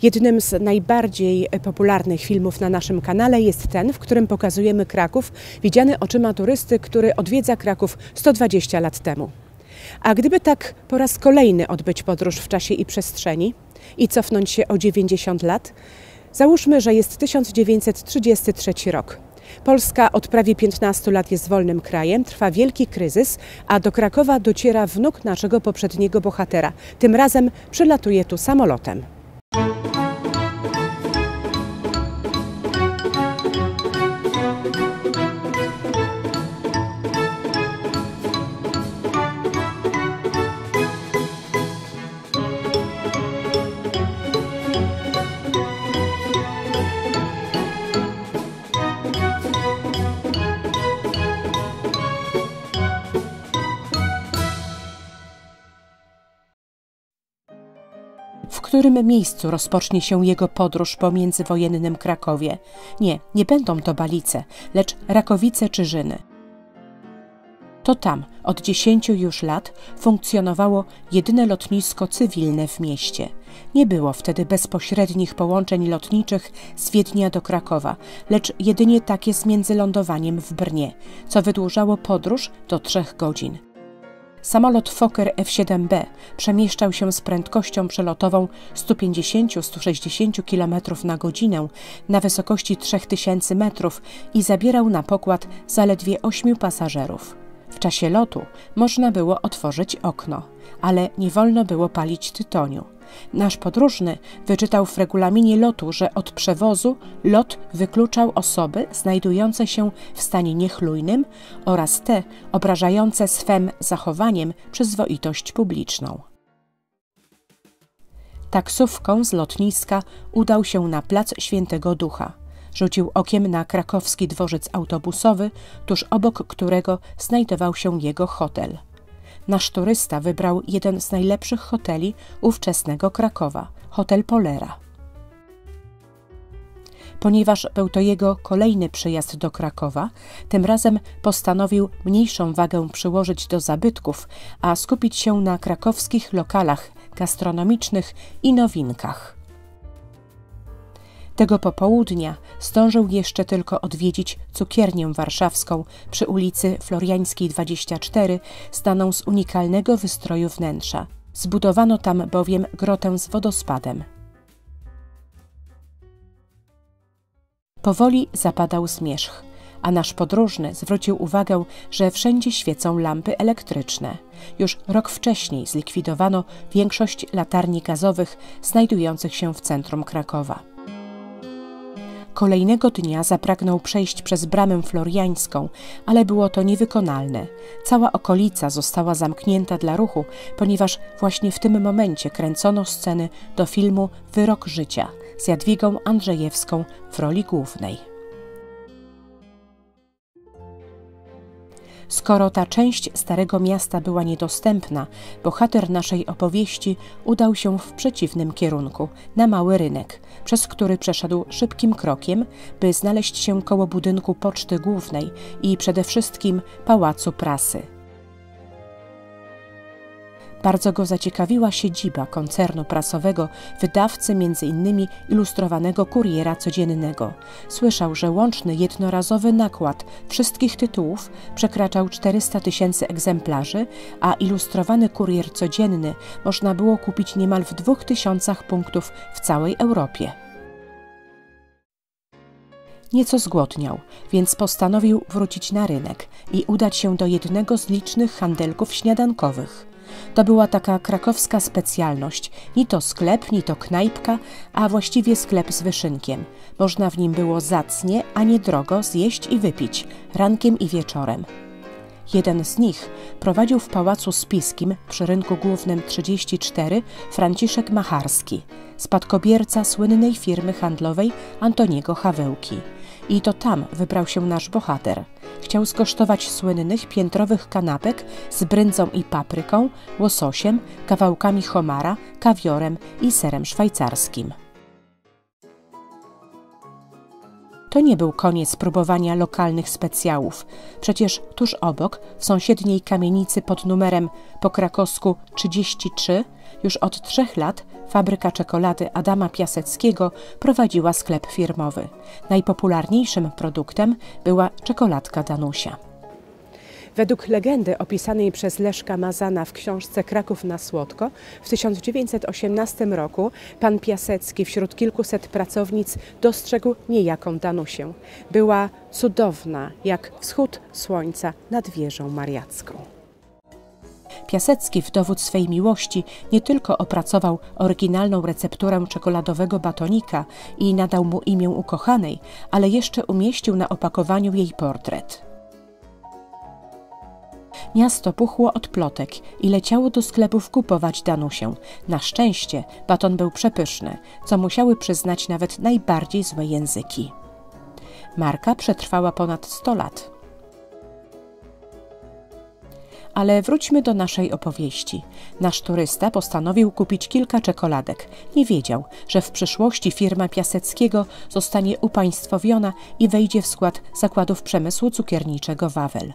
Jednym z najbardziej popularnych filmów na naszym kanale jest ten, w którym pokazujemy Kraków, widziany oczyma turysty, który odwiedza Kraków 120 lat temu. A gdyby tak po raz kolejny odbyć podróż w czasie i przestrzeni i cofnąć się o 90 lat, załóżmy, że jest 1933 rok. Polska od prawie 15 lat jest wolnym krajem, trwa wielki kryzys, a do Krakowa dociera wnuk naszego poprzedniego bohatera. Tym razem przylatuje tu samolotem. W którym miejscu rozpocznie się jego podróż po międzywojennym Krakowie? Nie będą to Balice, lecz Rakowice-Czyżyny. To tam od 10 już lat funkcjonowało jedyne lotnisko cywilne w mieście. Nie było wtedy bezpośrednich połączeń lotniczych z Wiednia do Krakowa, lecz jedynie takie z międzylądowaniem w Brnie, co wydłużało podróż do 3 godzin. Samolot Fokker F-7B przemieszczał się z prędkością przelotową 150–160 km na godzinę na wysokości 3000 metrów i zabierał na pokład zaledwie 8 pasażerów. W czasie lotu można było otworzyć okno, ale nie wolno było palić tytoniu. Nasz podróżny wyczytał w regulaminie lotu, że od przewozu lot wykluczał osoby znajdujące się w stanie niechlujnym oraz te obrażające swym zachowaniem przyzwoitość publiczną. Taksówką z lotniska udał się na plac Świętego Ducha. Rzucił okiem na krakowski dworzec autobusowy, tuż obok którego znajdował się jego hotel. Nasz turysta wybrał jeden z najlepszych hoteli ówczesnego Krakowa, hotel Polera. Ponieważ był to jego kolejny przyjazd do Krakowa, tym razem postanowił mniejszą wagę przyłożyć do zabytków, a skupić się na krakowskich lokalach gastronomicznych i nowinkach. Tego popołudnia zdążył jeszcze tylko odwiedzić cukiernię warszawską przy ulicy Floriańskiej 24, znaną z unikalnego wystroju wnętrza. Zbudowano tam bowiem grotę z wodospadem. Powoli zapadał zmierzch, a nasz podróżny zwrócił uwagę, że wszędzie świecą lampy elektryczne. Już rok wcześniej zlikwidowano większość latarni gazowych znajdujących się w centrum Krakowa. Kolejnego dnia zapragnął przejść przez bramę floriańską, ale było to niewykonalne. Cała okolica została zamknięta dla ruchu, ponieważ właśnie w tym momencie kręcono sceny do filmu Wyrok życia z Jadwigą Andrzejewską w roli głównej. Skoro ta część Starego Miasta była niedostępna, bohater naszej opowieści udał się w przeciwnym kierunku, na Mały Rynek, przez który przeszedł szybkim krokiem, by znaleźć się koło budynku Poczty Głównej i przede wszystkim Pałacu Prasy. Bardzo go zaciekawiła siedziba koncernu prasowego, wydawcy m.in. Ilustrowanego Kuriera Codziennego. Słyszał, że łączny jednorazowy nakład wszystkich tytułów przekraczał 400 000 egzemplarzy, a Ilustrowany Kurier Codzienny można było kupić niemal w 2000 punktów w całej Europie. Nieco zgłodniał, więc postanowił wrócić na rynek i udać się do jednego z licznych handelków śniadankowych. To była taka krakowska specjalność, ni to sklep, ni to knajpka, a właściwie sklep z wyszynkiem. Można w nim było zacnie, a nie drogo zjeść i wypić, rankiem i wieczorem. Jeden z nich prowadził w Pałacu Spiskim przy Rynku Głównym 34 Franciszek Macharski, spadkobierca słynnej firmy handlowej Antoniego Hawełki. I to tam wybrał się nasz bohater. Chciał skosztować słynnych piętrowych kanapek z bryndzą i papryką, łososiem, kawałkami homara, kawiorem i serem szwajcarskim. To nie był koniec próbowania lokalnych specjałów. Przecież tuż obok, w sąsiedniej kamienicy pod numerem po krakowsku 33, już od 3 lat fabryka czekolady Adama Piaseckiego prowadziła sklep firmowy. Najpopularniejszym produktem była czekoladka Danusia. Według legendy opisanej przez Leszka Mazana w książce Kraków na słodko, w 1918 roku pan Piasecki wśród kilkuset pracownic dostrzegł niejaką Danusię. Była cudowna, jak wschód słońca nad wieżą mariacką. Piasecki w dowód swej miłości nie tylko opracował oryginalną recepturę czekoladowego batonika i nadał mu imię ukochanej, ale jeszcze umieścił na opakowaniu jej portret. Miasto puchło od plotek i leciało do sklepów kupować Danusię. Na szczęście baton był przepyszny, co musiały przyznać nawet najbardziej złe języki. Marka przetrwała ponad 100 lat. Ale wróćmy do naszej opowieści. Nasz turysta postanowił kupić kilka czekoladek. Nie wiedział, że w przyszłości firma Piaseckiego zostanie upaństwowiona i wejdzie w skład zakładów przemysłu cukierniczego Wawel.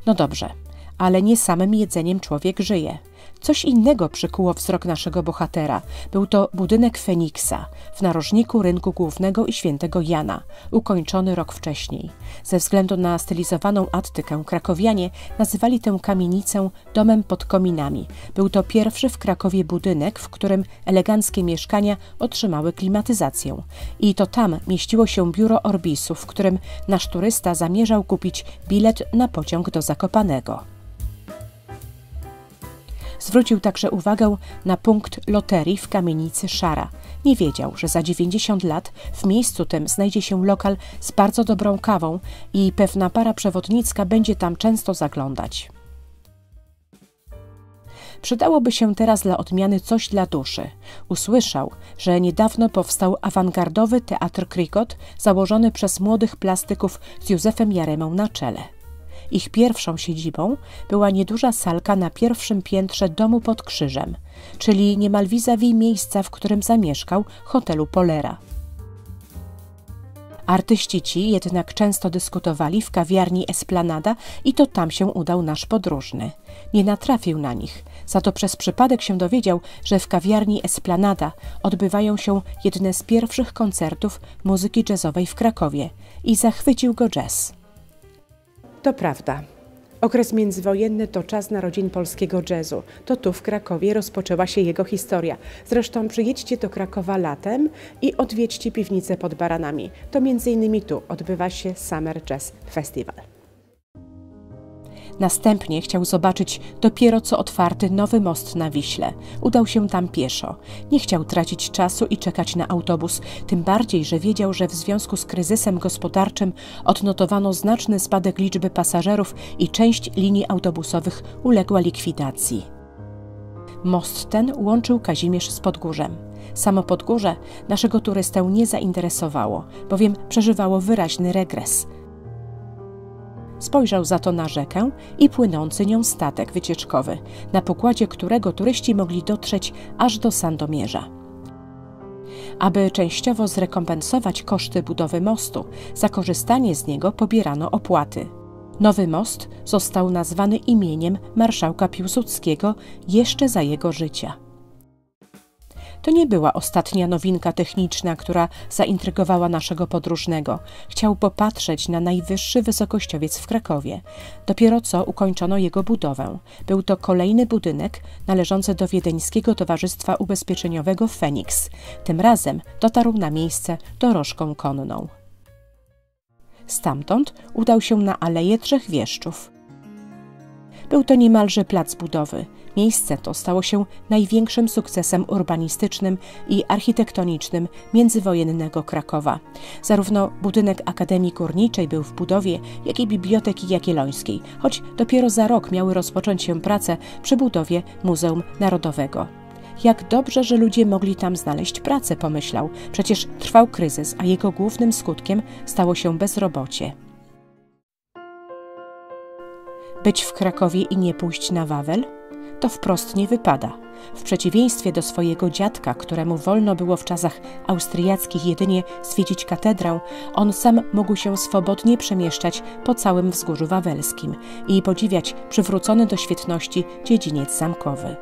No dobrze, ale nie samym jedzeniem człowiek żyje. Coś innego przykuło wzrok naszego bohatera. Był to budynek Feniksa w narożniku Rynku Głównego i Świętego Jana, ukończony rok wcześniej. Ze względu na stylizowaną attykę krakowianie nazywali tę kamienicę domem pod kominami. Był to pierwszy w Krakowie budynek, w którym eleganckie mieszkania otrzymały klimatyzację. I to tam mieściło się biuro Orbisu, w którym nasz turysta zamierzał kupić bilet na pociąg do Zakopanego. Zwrócił także uwagę na punkt loterii w kamienicy Szara. Nie wiedział, że za 90 lat w miejscu tym znajdzie się lokal z bardzo dobrą kawą i pewna para przewodnicka będzie tam często zaglądać. Przydałoby się teraz dla odmiany coś dla duszy. Usłyszał, że niedawno powstał awangardowy teatr Krikot założony przez młodych plastyków z Józefem Jaremą na czele. Ich pierwszą siedzibą była nieduża salka na pierwszym piętrze domu pod krzyżem, czyli niemal vis-a-vis miejsca, w którym zamieszkał, hotelu Polera. Artyści ci jednak często dyskutowali w kawiarni Esplanada i to tam się udał nasz podróżny. Nie natrafił na nich, za to przez przypadek się dowiedział, że w kawiarni Esplanada odbywają się jedne z pierwszych koncertów muzyki jazzowej w Krakowie i zachwycił go jazz. To prawda. Okres międzywojenny to czas narodzin polskiego jazzu. To tu w Krakowie rozpoczęła się jego historia. Zresztą przyjedźcie do Krakowa latem i odwiedźcie piwnicę pod Baranami. To m.in. tu odbywa się Summer Jazz Festival. Następnie chciał zobaczyć dopiero co otwarty nowy most na Wiśle. Udał się tam pieszo. Nie chciał tracić czasu i czekać na autobus, tym bardziej, że wiedział, że w związku z kryzysem gospodarczym odnotowano znaczny spadek liczby pasażerów i część linii autobusowych uległa likwidacji. Most ten łączył Kazimierz z Podgórzem. Samo Podgórze naszego turystę nie zainteresowało, bowiem przeżywało wyraźny regres. Spojrzał za to na rzekę i płynący nią statek wycieczkowy, na pokładzie którego turyści mogli dotrzeć aż do Sandomierza. Aby częściowo zrekompensować koszty budowy mostu, za korzystanie z niego pobierano opłaty. Nowy most został nazwany imieniem marszałka Piłsudskiego jeszcze za jego życia. To nie była ostatnia nowinka techniczna, która zaintrygowała naszego podróżnego. Chciał popatrzeć na najwyższy wysokościowiec w Krakowie. Dopiero co ukończono jego budowę. Był to kolejny budynek należący do Wiedeńskiego Towarzystwa Ubezpieczeniowego Feniks. Tym razem dotarł na miejsce dorożką konną. Stamtąd udał się na Aleję Trzech Wieszczów. Był to niemalże plac budowy. Miejsce to stało się największym sukcesem urbanistycznym i architektonicznym międzywojennego Krakowa. Zarówno budynek Akademii Górniczej był w budowie, jak i Biblioteki Jagiellońskiej, choć dopiero za rok miały rozpocząć się prace przy budowie Muzeum Narodowego. Jak dobrze, że ludzie mogli tam znaleźć pracę, pomyślał. Przecież trwał kryzys, a jego głównym skutkiem stało się bezrobocie. Być w Krakowie i nie pójść na Wawel? To wprost nie wypada. W przeciwieństwie do swojego dziadka, któremu wolno było w czasach austriackich jedynie zwiedzić katedrę, on sam mógł się swobodnie przemieszczać po całym Wzgórzu Wawelskim i podziwiać przywrócony do świetności dziedziniec zamkowy.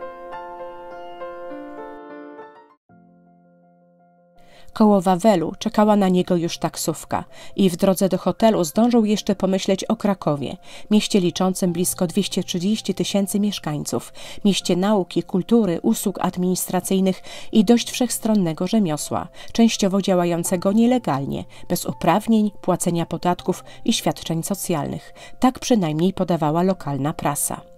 Koło Wawelu czekała na niego już taksówka i w drodze do hotelu zdążył jeszcze pomyśleć o Krakowie, mieście liczącym blisko 230 000 mieszkańców, mieście nauki, kultury, usług administracyjnych i dość wszechstronnego rzemiosła, częściowo działającego nielegalnie, bez uprawnień, płacenia podatków i świadczeń socjalnych. Tak przynajmniej podawała lokalna prasa.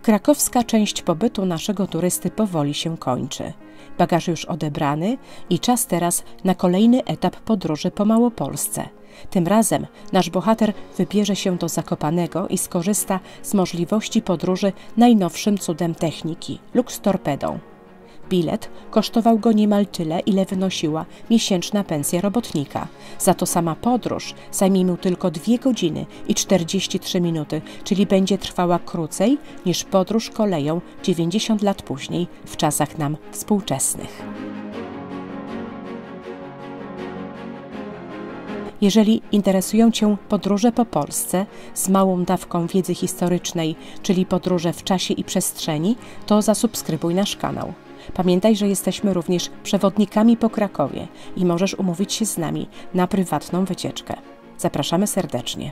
Krakowska część pobytu naszego turysty powoli się kończy. Bagaż już odebrany i czas teraz na kolejny etap podróży po Małopolsce. Tym razem nasz bohater wybierze się do Zakopanego i skorzysta z możliwości podróży najnowszym cudem techniki – Luxtorpedą. Bilet kosztował go niemal tyle, ile wynosiła miesięczna pensja robotnika. Za to sama podróż zajmie mu tylko 2 godziny i 43 minuty, czyli będzie trwała krócej niż podróż koleją 90 lat później, w czasach nam współczesnych. Jeżeli interesują Cię podróże po Polsce z małą dawką wiedzy historycznej, czyli podróże w czasie i przestrzeni, to zasubskrybuj nasz kanał. Pamiętaj, że jesteśmy również przewodnikami po Krakowie i możesz umówić się z nami na prywatną wycieczkę. Zapraszamy serdecznie.